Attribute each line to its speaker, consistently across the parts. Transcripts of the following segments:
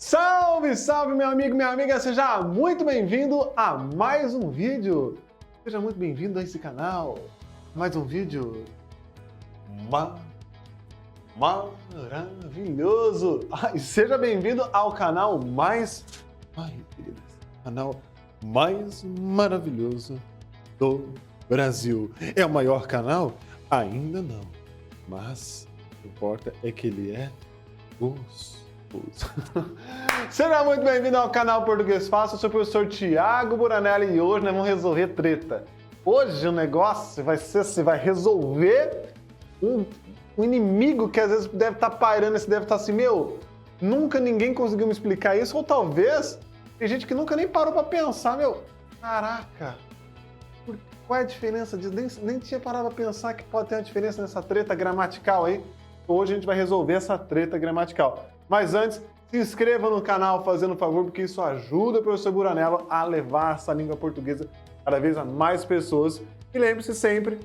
Speaker 1: Salve, salve, meu amigo, minha amiga! Seja muito bem-vindo a mais um vídeo. Seja muito bem-vindo a esse canal. Mais um vídeo maravilhoso. E seja bem-vindo ao canal canal mais maravilhoso do Brasil. É o maior canal? Ainda não. Mas o que importa é que ele é gostoso. Seja muito bem-vindo ao canal Português Fácil. Eu sou o professor Thiago Buranelli e hoje nós vamos resolver treta. Hoje o negócio vai ser assim, vai resolver um inimigo que às vezes deve estar pairando, deve estar assim, nunca ninguém conseguiu me explicar isso, ou talvez tem gente que nunca nem parou para pensar, caraca, qual é a diferença disso? Nem tinha parado para pensar que pode ter uma diferença nessa treta gramatical aí. Hoje a gente vai resolver essa treta gramatical. Mas antes, se inscreva no canal fazendo favor, porque isso ajuda o professor Buranello a levar essa língua portuguesa cada vez a mais pessoas. E lembre-se sempre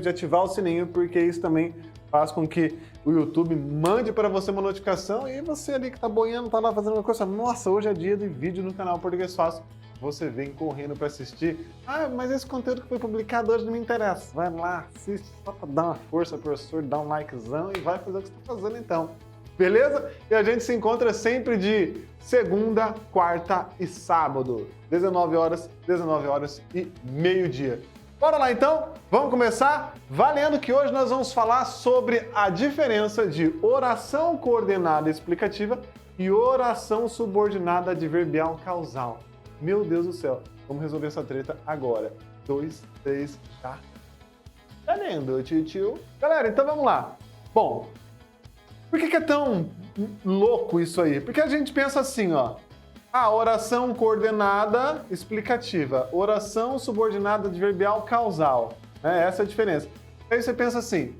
Speaker 1: de ativar o sininho, porque isso também faz com que o YouTube mande para você uma notificação e você ali que tá boiando, tá lá fazendo uma coisa, nossa, hoje é dia de vídeo no canal Português Fácil. Você vem correndo para assistir. Ah, mas esse conteúdo que foi publicado hoje não me interessa. Vai lá, assiste só para dar uma força, professor, dá um likezão e vai fazer o que você está fazendo então. Beleza? E a gente se encontra sempre de segunda, quarta e sábado, 19 horas e meio-dia. Bora lá então? Vamos começar? Valendo que hoje nós vamos falar sobre a diferença de oração coordenada explicativa e oração subordinada adverbial causal. Meu Deus do céu, vamos resolver essa treta agora. 2, 3, já. Valendo, tio. Galera, então vamos lá. Bom, por que é tão louco isso aí? Porque a gente pensa assim, ó. Oração coordenada explicativa, oração subordinada adverbial causal. Essa é a diferença. Aí você pensa assim,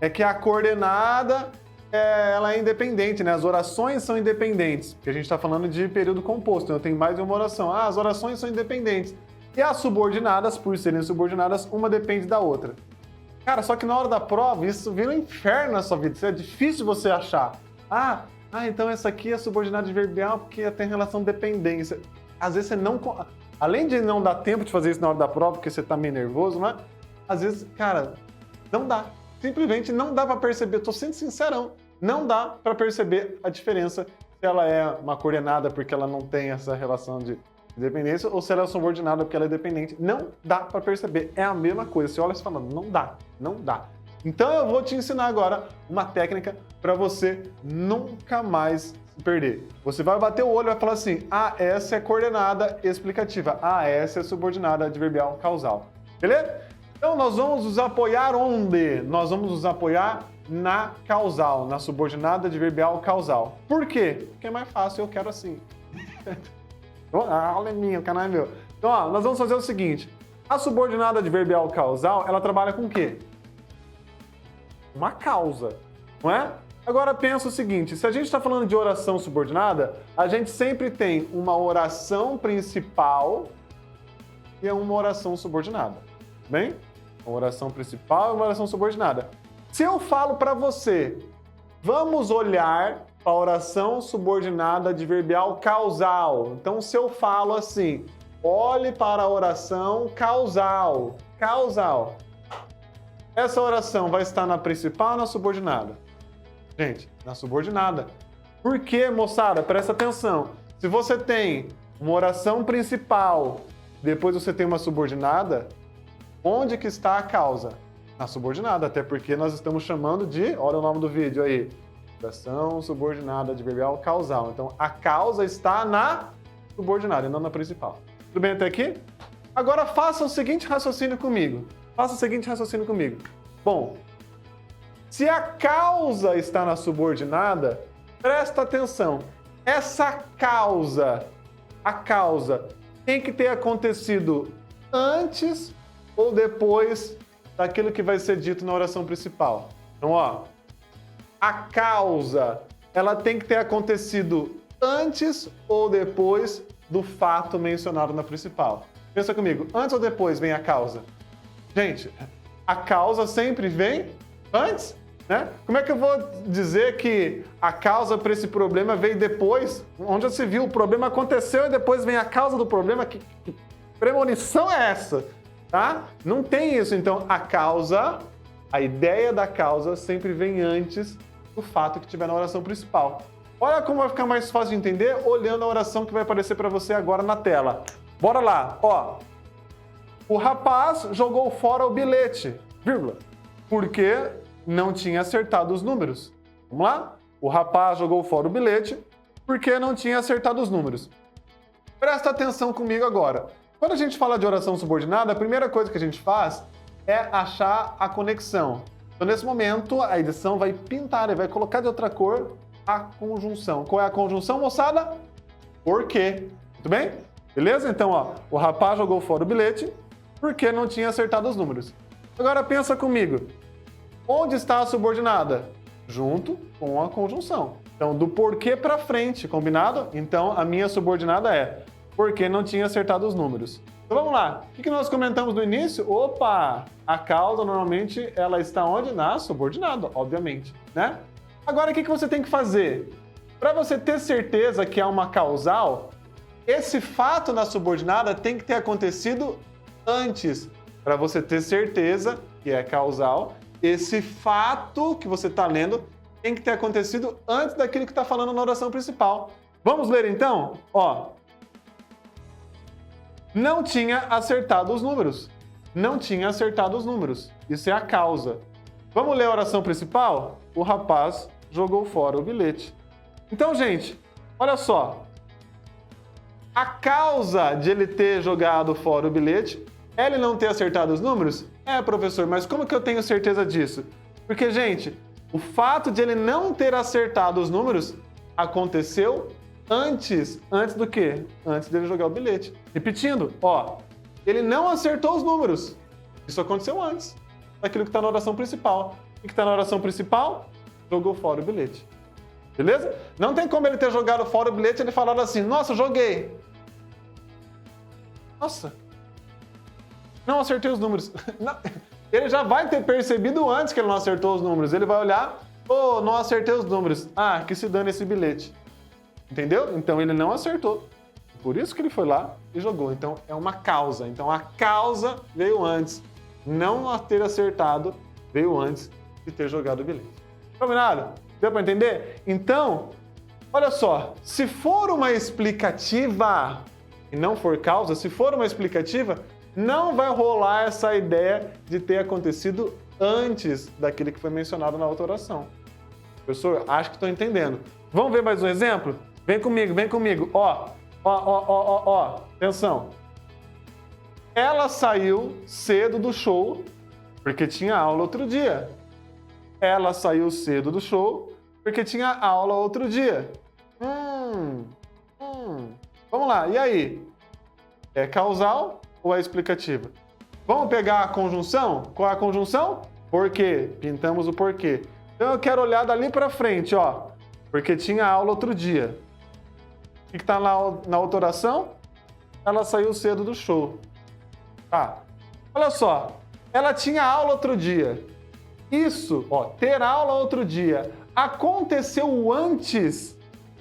Speaker 1: é que a coordenada ela é independente, né? As orações são independentes, porque a gente está falando de período composto, então tem mais de uma oração. As orações são independentes. E as subordinadas, por serem subordinadas, uma depende da outra. Cara, só que na hora da prova, isso vira um inferno na sua vida. Isso é difícil você achar. Então essa aqui é subordinada adverbial porque tem relação de dependência. Às vezes você não... Além de não dar tempo de fazer isso na hora da prova, porque você está meio nervoso, né? Às vezes, cara, não dá. Simplesmente não dá para perceber. Estou sendo sincerão. Não dá para perceber a diferença se ela é uma coordenada porque ela não tem essa relação de dependência ou se ela é subordinada porque ela é dependente. Não dá para perceber. É a mesma coisa. Você olha e fala, não dá. Então eu vou te ensinar agora uma técnica para você nunca mais se perder. Você vai bater o olho e vai falar assim, essa é coordenada explicativa, essa é subordinada adverbial causal. Beleza? Então nós vamos nos apoiar onde? Nós vamos nos apoiar na causal, na subordinada adverbial causal. Por quê? Porque é mais fácil, eu quero assim. A aula é minha, o canal é meu. Então, nós vamos fazer o seguinte. A subordinada adverbial causal, ela trabalha com o quê? Uma causa, não é? Agora pensa o seguinte, se a gente está falando de oração subordinada, a gente sempre tem uma oração principal e uma oração subordinada. Bem? Uma oração principal e uma oração subordinada. Se eu falo para você, vamos olhar para a oração subordinada adverbial causal. Então, se eu falo assim, olhe para a oração causal. Essa oração vai estar na principal ou na subordinada? Gente, na subordinada. Por quê, moçada? Presta atenção. Se você tem uma oração principal, depois você tem uma subordinada, onde que está a causa? Na subordinada, até porque nós estamos chamando de, olha o nome do vídeo aí, oração subordinada adverbial causal. Então, a causa está na subordinada e não na principal. Tudo bem até aqui? Agora faça o seguinte raciocínio comigo. Bom, se a causa está na subordinada, presta atenção. Essa causa, a causa, tem que ter acontecido antes ou depois daquilo que vai ser dito na oração principal. Então, a causa, ela tem que ter acontecido antes ou depois do fato mencionado na principal. Pensa comigo, antes ou depois vem a causa? Gente, a causa sempre vem antes Né? Como é que eu vou dizer que a causa para esse problema veio depois? Onde já se viu, o problema aconteceu e depois vem a causa do problema? Que premonição é essa? Tá? Não tem isso. Então, a causa, a ideia da causa sempre vem antes do fato que tiver na oração principal. Olha como vai ficar mais fácil de entender olhando a oração que vai aparecer para você agora na tela. Bora lá. Ó, o rapaz jogou fora o bilhete, vírgula, porque não tinha acertado os números. Vamos lá? O rapaz jogou fora o bilhete porque não tinha acertado os números. Presta atenção comigo agora. Quando a gente fala de oração subordinada, a primeira coisa que a gente faz é achar a conexão. Então, nesse momento, a edição vai pintar e vai colocar de outra cor a conjunção. Qual é a conjunção, moçada? Por quê? Muito bem? Beleza? Então, ó, o rapaz jogou fora o bilhete porque não tinha acertado os números. Agora pensa comigo. Onde está a subordinada? Junto com a conjunção. Então, do porquê para frente, combinado? Então, a minha subordinada é porque não tinha acertado os números. Então, vamos lá. O que nós comentamos no início? Opa! A causa, normalmente, ela está onde? Na subordinada, obviamente, né? Agora, o que você tem que fazer? Para você ter certeza que é uma causal, esse fato na subordinada tem que ter acontecido antes. Para você ter certeza que é causal, esse fato que você está lendo tem que ter acontecido antes daquilo que está falando na oração principal. Vamos ler então? Ó, não tinha acertado os números. Não tinha acertado os números. Isso é a causa. Vamos ler a oração principal? O rapaz jogou fora o bilhete. Então, gente, olha só. A causa de ele ter jogado fora o bilhete é ele não ter acertado os números? É, professor, mas como que eu tenho certeza disso? Porque, gente, o fato de ele não ter acertado os números aconteceu antes do quê? Antes dele jogar o bilhete. Repetindo, ó, ele não acertou os números. Isso aconteceu antes daquilo que está na oração principal. O que está na oração principal? Jogou fora o bilhete. Beleza? Não tem como ele ter jogado fora o bilhete e ele falar assim, nossa, joguei. Nossa, não acertei os números. Não. Ele já vai ter percebido antes que ele não acertou os números. Ele vai olhar, oh, não acertei os números. Ah, que se dane esse bilhete. Entendeu? Então ele não acertou. Por isso que ele foi lá e jogou. Então é uma causa. Então a causa veio antes. Não ter acertado veio antes de ter jogado o bilhete. Combinado? Deu para entender? Então, olha só. Se for uma explicativa e não for causa, se for uma explicativa, não vai rolar essa ideia de ter acontecido antes daquele que foi mencionado na outra oração. Professor, acho que estou entendendo. Vamos ver mais um exemplo? Vem comigo, vem comigo. Ó. Atenção. Ela saiu cedo do show porque tinha aula outro dia. Ela saiu cedo do show porque tinha aula outro dia. Vamos lá, e aí? É causal ou é explicativa? Vamos pegar a conjunção? Qual é a conjunção? Porquê. Pintamos o porquê. Então eu quero olhar dali para frente, ó. Porque tinha aula outro dia. O que está na outra oração? Ela saiu cedo do show. Tá. Olha só. Ela tinha aula outro dia. Isso, ó, ter aula outro dia, aconteceu antes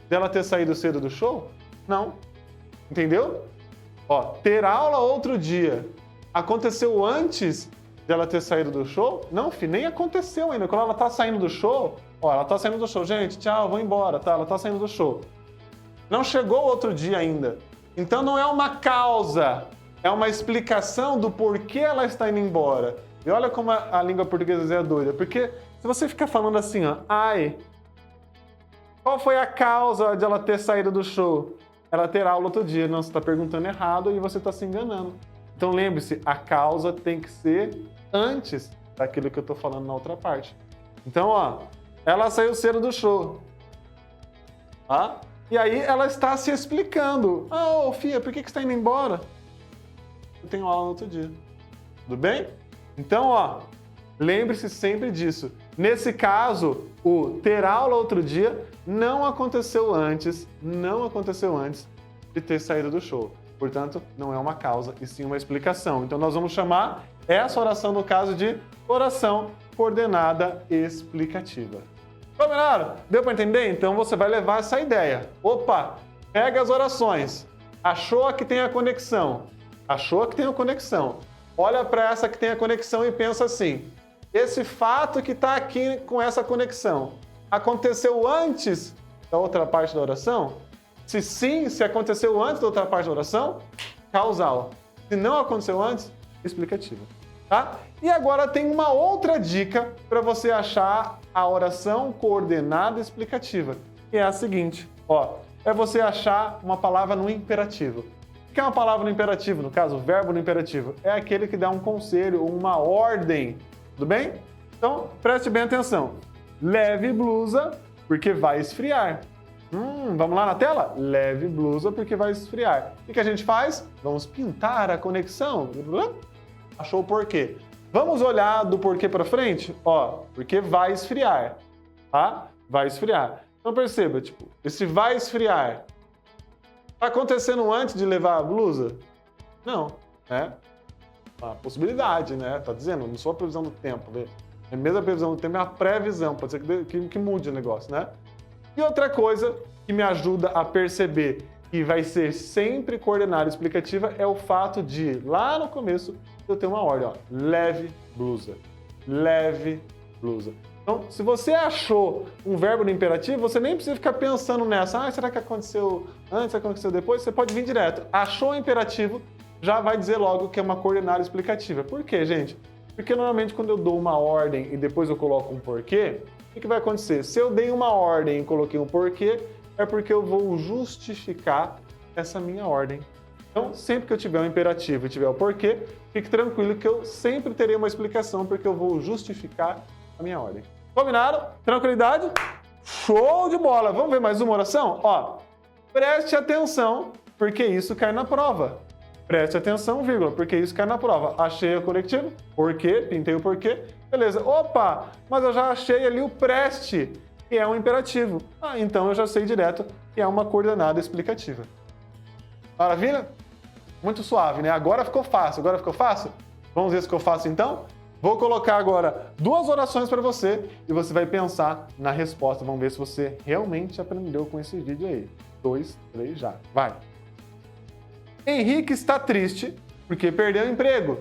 Speaker 1: dela ter saído cedo do show? Não. Entendeu? Ó, ter aula outro dia aconteceu antes dela ter saído do show? Não, filho, nem aconteceu ainda. Quando ela tá saindo do show, ó, ela tá saindo do show. Gente, tchau, vou embora, tá? Ela tá saindo do show. Não chegou outro dia ainda. Então não é uma causa, é uma explicação do porquê ela está indo embora. E olha como a língua portuguesa é doida. Porque se você ficar falando assim, ó, ai, qual foi a causa de ela ter saído do show? Ela ter aula outro dia. Não, você está perguntando errado e você está se enganando. Então lembre-se, a causa tem que ser antes daquilo que eu estou falando na outra parte. Então, ó, ela saiu cedo do show. Tá? E aí ela está se explicando. Ah, ô, Fia, por que você está indo embora? Eu tenho aula no outro dia. Tudo bem? Então, ó, lembre-se sempre disso. Nesse caso, o ter aula outro dia não aconteceu antes de ter saído do show. Portanto, não é uma causa, e sim uma explicação. Então, nós vamos chamar essa oração, no caso, de oração coordenada explicativa. Combinado? Deu para entender? Então você vai levar essa ideia. Opa, pega as orações. Achou a que tem a conexão. Achou a que tem a conexão. Olha para essa que tem a conexão e pensa assim: esse fato que está aqui com essa conexão aconteceu antes da outra parte da oração? Se sim, se aconteceu antes da outra parte da oração, causal. Se não aconteceu antes, explicativa. Tá? E agora tem uma outra dica para você achar a oração coordenada explicativa, que é a seguinte, ó, é você achar uma palavra no imperativo. O que é uma palavra no imperativo? No caso, o verbo no imperativo é aquele que dá um conselho, uma ordem, tudo bem? Então, preste bem atenção. Leve blusa, porque vai esfriar. Vamos lá na tela? Leve blusa, porque vai esfriar. O que a gente faz? Vamos pintar a conexão. Achou o porquê. Vamos olhar do porquê para frente? Ó, porque vai esfriar, tá? Vai esfriar. Então perceba, tipo, esse vai esfriar tá acontecendo antes de levar a blusa? Não, né? Uma possibilidade, né? Tá dizendo, não sou a previsão do tempo, né? É mesmo a previsão do tempo, é a previsão, pode ser que mude o negócio, né? E outra coisa que me ajuda a perceber que vai ser sempre coordenada explicativa é o fato de, lá no começo, eu tenho uma ordem, ó, leve blusa, leve blusa. Então, se você achou um verbo no imperativo, você nem precisa ficar pensando nessa, será que aconteceu antes, será que aconteceu depois? Você pode vir direto. Achou o imperativo, já vai dizer logo que é uma coordenada explicativa. Por quê, gente? Porque normalmente quando eu dou uma ordem e depois eu coloco um porquê, o que vai acontecer? Se eu dei uma ordem e coloquei um porquê, é porque eu vou justificar essa minha ordem. Então, sempre que eu tiver um imperativo e tiver o porquê, fique tranquilo que eu sempre terei uma explicação, porque eu vou justificar a minha ordem. Combinado? Tranquilidade? Show de bola! Vamos ver mais uma oração? Ó, preste atenção, porque isso cai na prova. Preste atenção, vírgula, porque isso cai na prova. Achei o conectivo, porquê, pintei o porquê, beleza. Opa, mas eu já achei ali o preste, que é um imperativo. Então eu já sei direto que é uma coordenada explicativa. Maravilha? Muito suave, né? Agora ficou fácil, Vamos ver se ficou fácil então? Vou colocar agora 2 orações para você e você vai pensar na resposta. Vamos ver se você realmente aprendeu com esse vídeo aí. 2, 3, já. Vai! Henrique está triste porque perdeu o emprego.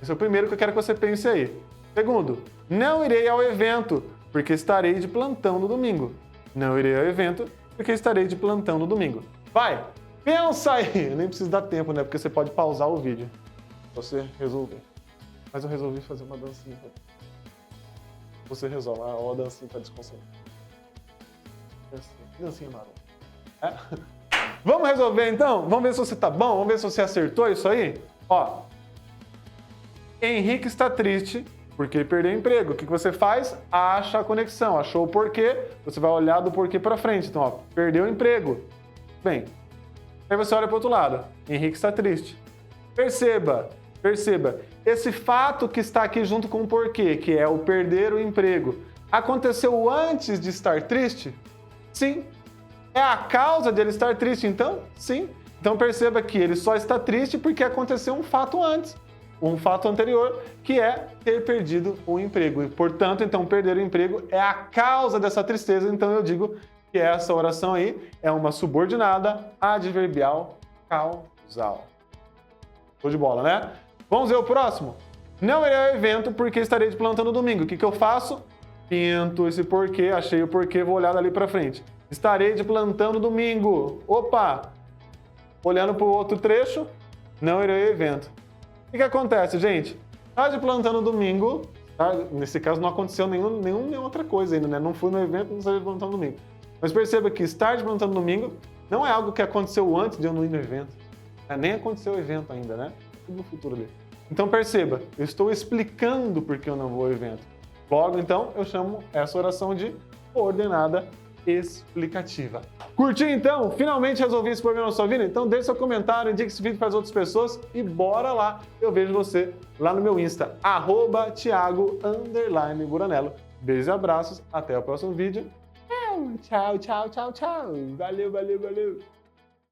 Speaker 1: Esse é o primeiro que eu quero que você pense aí. Segundo, não irei ao evento porque estarei de plantão no domingo. Não irei ao evento porque estarei de plantão no domingo. Vai! Pensa aí! Nem precisa dar tempo, né? Porque você pode pausar o vídeo. Você resolver. Mas eu resolvi fazer uma dancinha. Você resolve. Ó, a dancinha para desconcentrar. Dancinha marrom. É? Vamos resolver então? Vamos ver se você tá bom? Vamos ver se você acertou isso aí? Ó. Henrique está triste porque perdeu o emprego. O que você faz? Acha a conexão. Achou o porquê, você vai olhar do porquê para frente. Então, ó, perdeu o emprego. Bem, aí você olha para o outro lado. Henrique está triste. Perceba, esse fato que está aqui junto com o porquê, que é o perder o emprego, aconteceu antes de estar triste? Sim. É a causa de ele estar triste, então? Sim. Então perceba que ele só está triste porque aconteceu um fato antes, um fato anterior, que é ter perdido o emprego. E, portanto, então, perder o emprego é a causa dessa tristeza. Então eu digo que essa oração aí é uma subordinada adverbial causal. Show de bola, né? Vamos ver o próximo? Não irei ao evento porque estarei de plantão no domingo. O que eu faço? Pinto esse porquê, achei o porquê, vou olhar dali para frente. Estarei de plantão no domingo. Opa! Olhando para o outro trecho, não irei ao evento. O que acontece, gente? Está de plantão no domingo, tá? Nesse caso não aconteceu nenhuma outra coisa ainda, né? Não fui no evento, não estarei de plantão no domingo. Mas perceba que estar de plantão no domingo não é algo que aconteceu antes de eu não ir no evento. Nem aconteceu o evento ainda, né? Tudo no futuro dele. Então perceba, eu estou explicando por que eu não vou ao evento. Logo, então, eu chamo essa oração de coordenada explicativa. Curtiu, então? Finalmente resolvi esse problema na sua vida? Então deixe seu comentário, indique esse vídeo para as outras pessoas e bora lá. Eu vejo você lá no meu Insta, @Thiago_Buranello. Beijos e abraços, até o próximo vídeo. Tchau, tchau, tchau, tchau. Valeu, valeu, valeu.